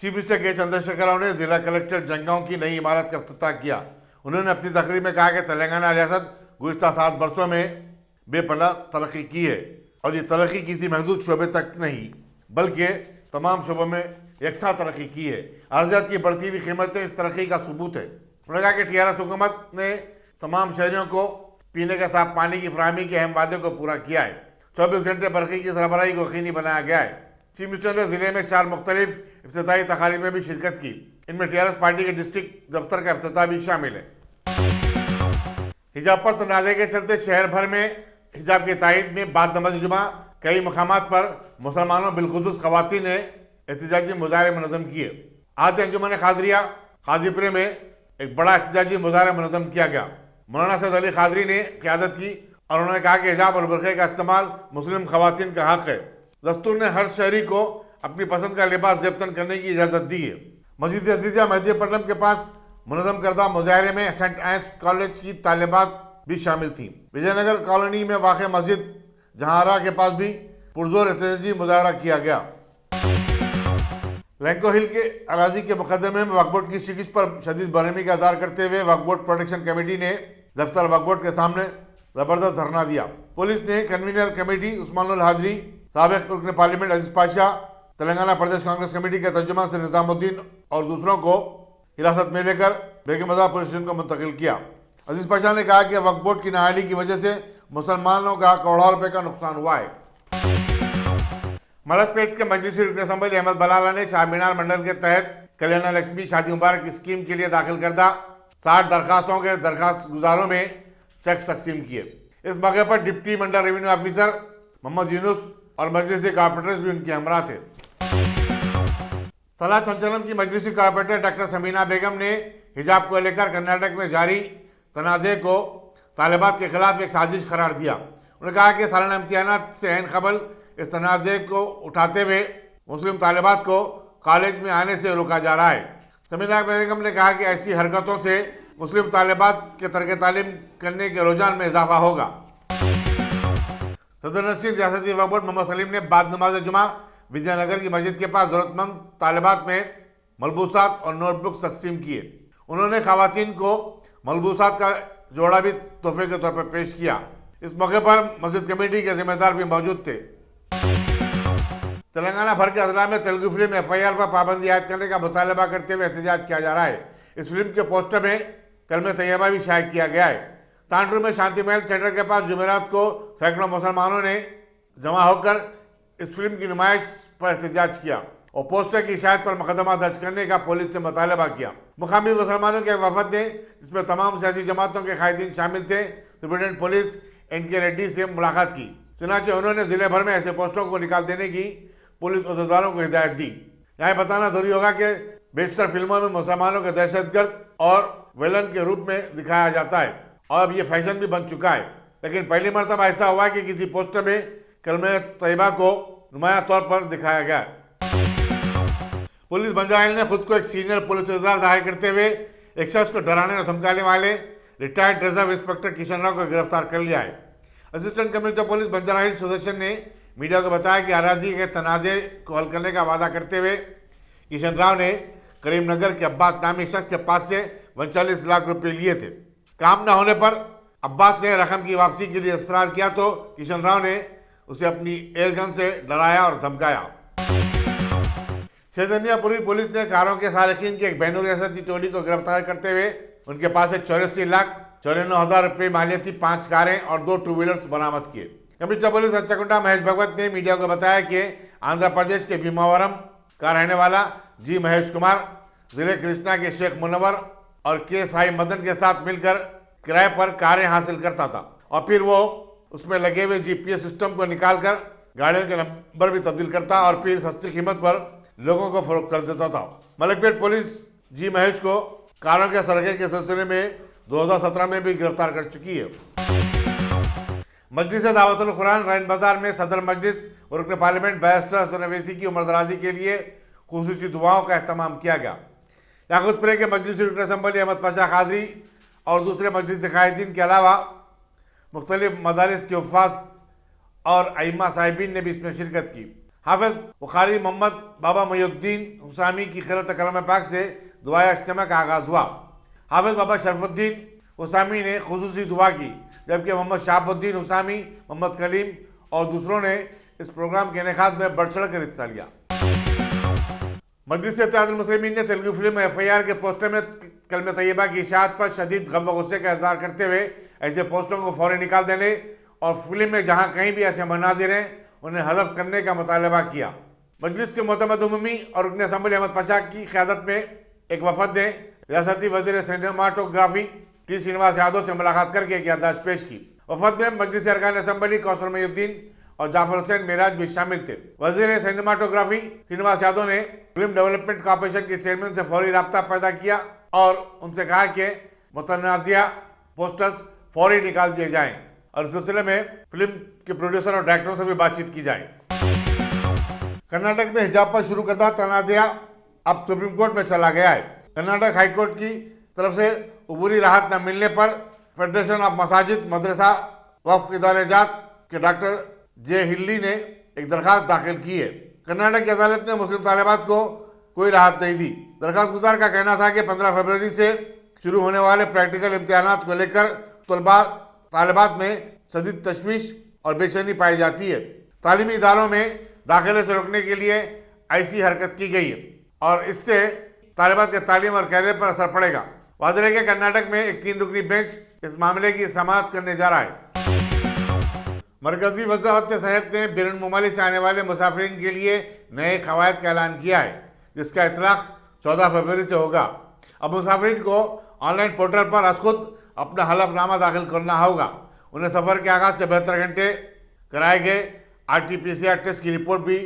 Chief minister के चंद्रशेखर राव ने जिला कलेक्टर जंगांव की नई इमारत का इफ्तिताह किया। उन्होंने अपनी तकरीर में कहा कि तेलंगाना रियासत गुज़िश्ता 7 वर्षों में बेपनाह तरक्की की है और ये तरक्की किसी महदूद शोबे तक नहीं बल्कि तमाम शोबों में यकसा तरक्की की है। अर्जियात की बढ़ती हुई कीमतें इस तरक्की का सबूत है। उन्होंने कहा कि टीआरएस हुकूमत ने तमाम शहरियों को पीने का साफ पानी की फराहमी के अहम वादे को पूरा किया है। 24 घंटे बरक़ी की सरबराही को यकीनी बनाया गया है। चीफ मिनिस्टर ने जिले में 4 मुख्तलिफ इफ्तिताही तकारीब में भी शिरकत की। इनमें टीआरएस पार्टी के डिस्ट्रिक्ट दफ्तर का इफ्तिताह भी शामिल है। हिजाब पर तनाज़े के चलते शहर भर में हिजाब की तायद में बाद नमाज़ जुमा कई मकामात पर मुसलमानों बिलखुसूस ख़वातीन ने एहतजाजी मुजाहरे मुनज़्ज़म किए। आज अंजुमन क़ादरिया क़ाज़ीपुरे में एक बड़ा एहतजाजी मुजाहरा मुनज़्ज़म किया गया। मौलाना सैयद अली क़ादरी ने क़यादत की और उन्होंने कहा कि हिजाब और बुर्क़े का इस्तेमाल मुस्लिम ख़वातीन का हक़ है। दस्तूर ने हर शहरी को अपनी पसंद का लिबास ज़ेबतन करने की इजाज़त दी है। मस्जिद अज़ीज़ा मेहदीपट्टनम के पास मुनज़्ज़म करदा मुजाहरे में सेंट एंस कॉलेज की तालिबात भी शामिल थीं। विजयनगर कॉलोनी में वाक़ मस्जिद जहांरा के पास भी पुरजोर एहतजाजी मुजाहरा किया गया। लैंको हिल के अराजी के मुकदमे में वक्फ बोर्ड की शिकस्त पर शदीद बरहमी का इज़हार करते हुए वक्फ बोर्ड प्रोटेक्शन कमेटी ने दफ्तर वक्फ बोर्ड के सामने ज़बरदस्त धरना दिया। पुलिस ने कन्वीनर कमेटी उस्मानुल हाजरी, साबिक़ रुकन पार्लियामेंट अजीज पाशा, तेलंगाना प्रदेश कांग्रेस कमेटी के तर्जुमान से निज़ामुद्दीन और दूसरों को हिरासत में लेकर बेगमबाजार पुलिस स्टेशन को मुंतकिल किया। अजीज पाशा ने कहा कि वक्फ बोर्ड की नाअहली की वजह से मुसलमानों का करोड़ों रुपए का नुकसान हुआ है। मलकपेट के मजलिसी रुकन असम्बली अहमद बलाला ने चार मीनार मंडल के तहत कल्याण लक्ष्मी शादी मुबारक स्कीम के लिए दाखिल करदा 60 दरखास्तों के दरखास्त गुजारों में चेक तकसीम किए। इस मौके पर डिप्टी मंडल रेवेन्यू ऑफिसर मोहम्मद यूनुस और मजलिसी कारपोरेटर्स भी उनके हमरा थे। तलात पंचलम की मजलिसी कारपोरेटर डॉक्टर समीना बेगम ने हिजाब को लेकर कर्नाटक में जारी तनाज़े को तालिबात के खिलाफ एक साजिश करार दिया। उन्होंने कहा कि सालाना इम्तिहानात से ऐन क़बल इस तनाज़े को उठाते हुए मुस्लिम तालिबात को कॉलेज में आने से रोका जा रहा है। समीना बेगम ने कहा कि ऐसी हरकतों से मुस्लिम तालिबात के तर्क तालीम करने के रुझान में इजाफा होगा। सदर नशीन रियासती वक्फ बोर्ड मोहम्मद सलीम ने बाद नमाज जुमा विद्यानगर की मस्जिद के पास ज़रूरतमंद तालिबात में मलबूसात और नोटबुक तकसीम किए। उन्होंने ख़वातीन को मलबूसात का जोड़ा भी तोहफे के तौर पर पेश किया। इस मौके पर मस्जिद कमेटी के जिम्मेदार भी मौजूद थे। तेलंगाना भर के अजला में तेलुगु फिल्म FIR पर पाबंदी आयद करने का मुतालबा करते हुए एहतजाज किया जा रहा है। इस फिल्म के पोस्टर में कलमे तैयबा भी शाया किया गया है। तांडरू में शांति महल थिएटर के पास जुमेरात को सैकड़ों मुसलमानों ने जमा होकर इस फिल्म की नुमाइश पर एहतजाज किया और पोस्टर की शायद पर मुकदमा दर्ज करने का पुलिस से मुतालबा किया। मुकामी मुसलमानों के वफद ने, जिसमें तमाम सियासी जमातों के कायदीन शामिल थे, सुप्रीटेंडेंट पुलिस NK रेड्डी से मुलाकात की। चुनाचे उन्होंने जिले भर में ऐसे पोस्टरों को निकाल देने की पुलिस अहदेदारों को हिदायत दी। यहाँ बताना जरूरी होगा कि बेशतर फिल्मों में मुसलमानों के दहशतगर्द और विलन के रूप में दिखाया जाता है और अब ये फैशन भी बन चुका है। लेकिन पहली मरतबा ऐसा हुआ है कि किसी पोस्टर में कलमे तैयबा को नुमाया तौर पर दिखाया गया। पुलिस बंजारा ने खुद को एक सीनियर पुलिस अहदेदार जाहिर करते हुए एक शख्स को डराने और धमकाने वाले retired reserve inspector Kishan Rao को गिरफ्तार कर लिया है। Assistant commissioner police Banjara hills Sudarshan ने मीडिया को बताया कि अराजी के तनाज़े को हल करने का वादा करते हुए किशन राव ने करीमनगर के अब्बास नामी शख्स के पास से 39 लाख रुपए लिए थे। काम न होने पर अब्बास ने रकम की वापसी के लिए इसरार किया तो किशन राव ने उसे अपनी एयरगन से डराया और धमकाया। चैतन्यपुरी पुलिस ने कारों के सारिकीन की एक बैनुल रियासती टोली को गिरफ्तार करते हुए उनके पास से 84,94,000 रुपये मालियती 5 कारें और 2 टू व्हीलर्स बरामद किए। कमिश्नर पुलिस अच्छाकुंडा महेश भगवत ने मीडिया को बताया कि आंध्र प्रदेश के भीमावरम का रहने वाला जी महेश कुमार जिले कृष्णा के शेख मुनव्वर और के साई मदन के साथ मिलकर किराए पर कारें हासिल करता था और फिर वो उसमें लगे हुए GPS सिस्टम को निकालकर गाड़ियों के नंबर भी तब्दील करता और फिर सस्ती कीमत पर लोगों को फरोख्त कर देता था। मलकपेट पुलिस जी महेश को कारों के सरके के सिलसिले में 2017 में भी गिरफ्तार कर चुकी है। मजलिस दावतुल कुरान रैन बाजार में सदर मजलिस और रुकन पार्लियामेंट बैरिस्टर हसन अवैसी की उम्रदराजी के लिए खुसूसी दुआओं का अहतमाम किया गया। याकूतपुरे के मजलिस रुकन असम्बली अहमद पाशा कादरी और दूसरे मजलिस कायदीन के अलावा मुख्तलिफ मदारिस के उफ़ास और अइम्मा साहिबीन ने भी इसमें शिरकत की। हाफिज बुखारी मोहम्मद बाबा मुहिउद्दीन हुसामी की क़िरात कलाम पाक से दुआए इज्तिमा का आगाज़ हुआ। हाफिज बाबा शरफुद्दीन हुसामी ने खुसूसी दुआ की, जबकि मोहम्मद शहाबुद्दीन हुसामी, मोहम्मद कलीम और दूसरों ने इस प्रोग्राम के इनेकाद में बढ़ चढ़ कर हिस्सा लिया। मजलिस इत्तेहादुल मुस्लिमीन ने तेलुगु फिल्म FIR के पोस्टर में कलमे तैयबा की इशाअत पर शदीद गम व गुस्से का इजहार करते हुए ऐसे पोस्टरों को फौरन निकाल देने और फिल्म में जहां कहीं भी ऐसे मनाजिर हैं उन्हें हज़फ करने का मुतालबा किया। मजलिस के मोहतमद उमूमी और रुकन असम्बली अहमद पशा की क़यादत में एक वफद ने रियासती वज़ीर सिनेमाटोग्राफी T श्रीनिवास यादव से मुलाकात करके एक याददाश्त पेश की। वफद में मजलिस अरकान असम्बली कौसर मुहिउद्दीन और जाफर हुसैन मेराज भी शामिल थे। वज़ीर सिनेमाटोग्राफी श्रीनिवास यादव ने फिल्म डेवलपमेंट कॉर्पोरेशन के चेयरमैन से फौरी राब्ता पैदा किया और उनसे कहा कि मुतनाज़िया पोस्टर्स फौरी निकाल दिए जाएं और इस सिलसिले में फिल्म के प्रोड्यूसर और डायरेक्टरों से भी बातचीत की जाए। कर्नाटक में हिजाब पर शुरू करदा तनाज़ा अब सुप्रीम कोर्ट में चला गया है। कर्नाटक हाईकोर्ट की तरफ से अबूरी राहत न मिलने पर फेडरेशन ऑफ मसाजिद मदरसा वक्फ इदारे जात के डॉक्टर जे हिल्ली ने एक दरखास्त दाखिल की है। कर्नाटक की अदालत ने मुस्लिम तालिबात को कोई राहत नहीं दी। दरखास्त गुजार का कहना था कि 15 फरवरी से शुरू होने वाले प्रैक्टिकल इम्तिहानात को लेकर तलबा तालिबात में शदीद तशवीश और बेचैनी पाई जाती है। तालीमी इदारों में दाखिले से रोकने के लिए ऐसी हरकत की गई है और इससे तालिबात के तालीम और कैरियर पर असर पड़ेगा। वाज़ेह है कि कर्नाटक में एक 3 रुकनी बेंच इस मामले की समाअत करने जा रहा है। मरकजी वज़ारत सेहत ने बैरून मुमालिक से आने वाले मुसाफिरीन के लिए नए क़वायद का ऐलान किया है, जिसका इतलाक़ 14 फरवरी से होगा। अब मुसाफिरीन को ऑनलाइन पोर्टल पर खुद अपना हलफनामा दाखिल करना होगा। उन्हें सफ़र के आगाज़ से 72 घंटे कराए गए RT-PCR टेस्ट की रिपोर्ट भी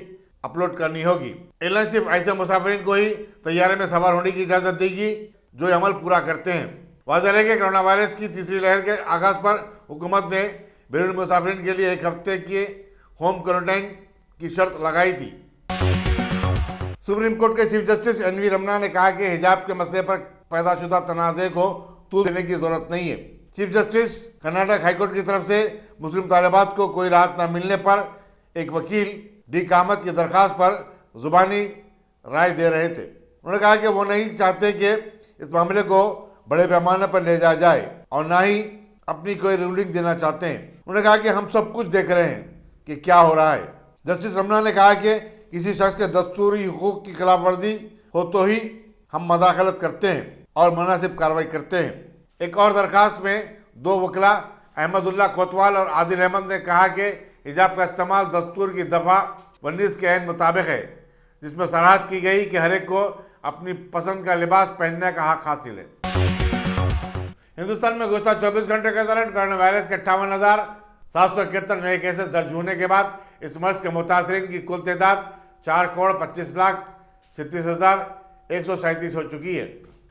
अपलोड करनी होगी। एयरलाइन सिर्फ ऐसे मुसाफिरीन को ही तैयारे में सवार होने की इजाज़त देगी जो अमल पूरा करते हैं। वाज़ेह है कि कोरोना वायरस की तीसरी लहर के आगाज़ पर हुकूमत ने बैरून मुसाफिरीन के लिए 1 हफ्ते के होम क्वारंटाइन की शर्त लगाई थी। सुप्रीम कोर्ट के चीफ जस्टिस NV रमना ने कहा कि हिजाब के मसले पर पैदाशुदा तनाज़े को तूल देने की ज़रूरत नहीं है। चीफ जस्टिस कर्नाटक हाईकोर्ट की तरफ से मुस्लिम तालिबात को कोई राहत न मिलने पर एक वकील D कामत की दरख्वास्त पर ज़ुबानी राय दे रहे थे। उन्होंने कहा कि वो नहीं चाहते कि इस मामले को बड़े पैमाने पर ले जाया जाए और ना ही अपनी कोई रूलिंग देना चाहते हैं। उन्होंने कहा कि हम सब कुछ देख रहे हैं कि क्या हो रहा है। जस्टिस रमना ने कहा कि किसी शख्स के दस्तूरी हुकूक की खिलाफ वर्जी हो तो ही हम मदाखलत करते हैं और मुनासिब कार्रवाई करते हैं। एक और दरखास्त में 2 वकला अहमदुल्ला कोतवाल और आदिल अहमद ने कहा कि हिजाब का इस्तेमाल दस्तूर की दफ़ा 19 के ऐन मुताबिक है, जिसमें सराहत की गई कि हर एक को अपनी पसंद का लिबास पहनने का हक हासिल है। हिंदुस्तान में गुज़श्ता 24 घंटे के दौरान कोरोना वायरस के 58,771 नए केसेस दर्ज होने के बाद इस मर्ज के मुतासरीन की कुल तादाद 4,25,36,137 हो चुकी है।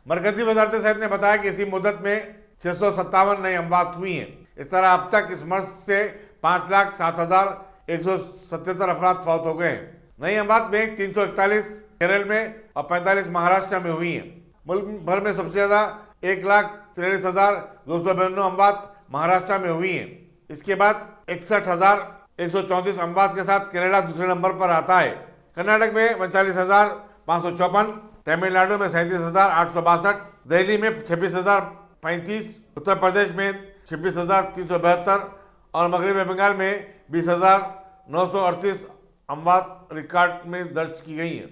मरकजी वज़ारत सेहत ने बताया कि इसी मुद्दत में 657 नई अमवात हुई हैं। इस तरह अब तक इस मर्ज से 5,07,177 अफराद फौत हो गए हैं। नई अमवात में 341 केरल में और 45 महाराष्ट्र में हुई हैं। मुल्क भर में सबसे ज़्यादा 1,43,292 अमवात महाराष्ट्र में हुई हैं। इसके बाद 61,134 अमवात के साथ केरला दूसरे नंबर पर आता है। कर्नाटक में 39,554, तमिलनाडु में 37,862, दिल्ली में 26,035, उत्तर प्रदेश में 26,372 और मगरबी बंगाल में 20,938 अमवात रिकॉर्ड में दर्ज की गई हैं।